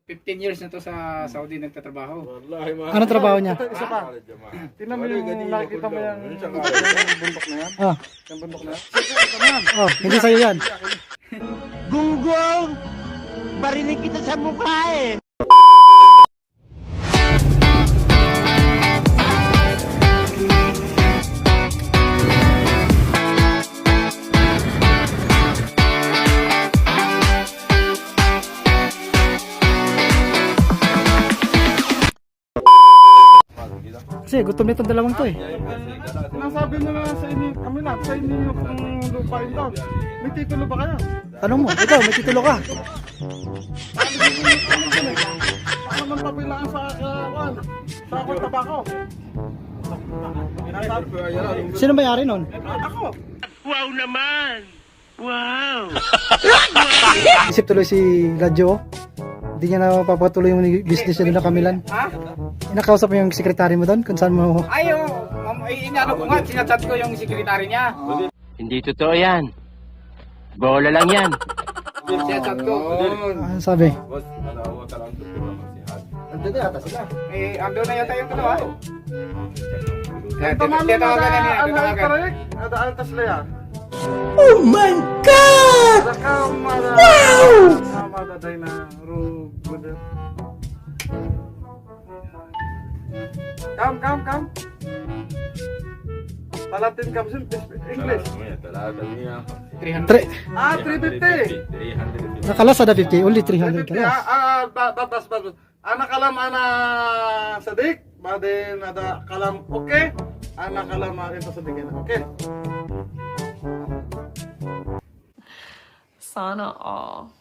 15 years na to sa Saudi nagtatrabaho. Ano trabaho niya? Isa pa. Tingnan mo yung nakikita mo yung bundok na yan. Ah, Yung bundok na yan. oh, hindi sa'yo yan. Gunggong! Barinig kita sa mukha eh! Kasi gutom nitong dalawang to eh. Nasabi nyo na sa inyo, kami lang, sa inyo yung lupain daw. May titulo ba kayo? Tanong mo, ikaw, may titulo ka. Ano man pabilaan sa akong tabako? Sino may-ari nun? Ako! Wow naman! Wow! Isip tuloy si Radyo. Hindi niya na papatuloy yung business niya doon na Kamilan. Ha? Inakausap mo yung sekretary mo doon kung saan mo... Ayaw, inano ko nga, sinachat ko yung sekretary niya. Hindi totoo yan. Bola lang yan. Sinachat ko. Ano sabi? Andun na yata sila. Ando na yata yung dalawa. Tamalo Titawagan na niya, Ano titawagan. correct? Ada altas laya. Oh my God! Wow! Madaday na rubuda. Come. Talatin kam sin English. 300. 350. Nakalas ada 50, only 300 kalas. Batas. Anak kalam ana sadik, baden ada kalam oke. Anak kalam ito sadik oke. Sana all.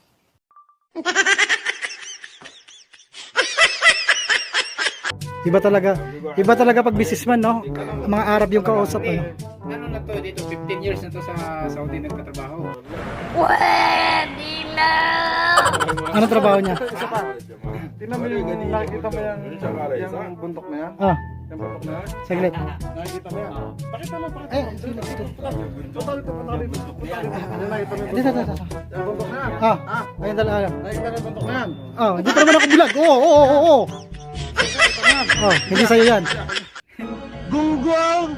Iba talaga pag businessman, no? Mga Arab yung kausap, ano? Ano na to dito, 15 years na to sa Saudi nagtatrabaho. Pwede na! Ano trabaho niya? Isa pa. Tingnan mo yung nakikita mo yung bundok na yan. Ah, Yung bundok na yan. saglit. Nakikita mo yan. Pakita mo. Sige. Punta dito. Ano nakita mo yung Dito. bundok na yan? Ah, ayun talaga. Nakikita mo yung bundok na yan? Oh, hindi pa naman ako bulag. Oo. Oh, hindi sa'yo yan. Gunggong!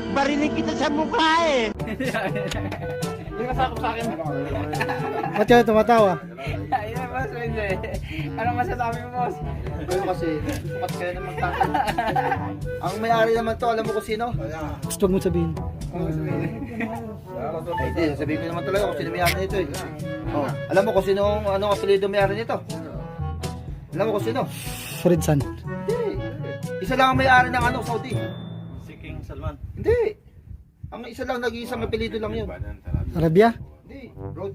Barinig kita sa mukha eh! Hindi ka sakop sa akin. Ba't yan tumatawa? Ayun, boss, Wendy. Ano masasabi mo, boss? Ano kasi, sukat kayo naman takot. Ang may-ari naman to, alam mo kung sino? Gusto mo sabihin. Hindi, sasabihin ko naman talaga kung sino may-ari nito eh. Oh, alam mo kung sino, anong apelido may-ari nito? Alam mo kung sino? Furidsan. Hindi. Isa lang ang may-ari ng ano, Saudi. Si King Salman. Hindi. Ang isa lang, nag-iisang apelido lang yun. Arabia? Hindi. Road.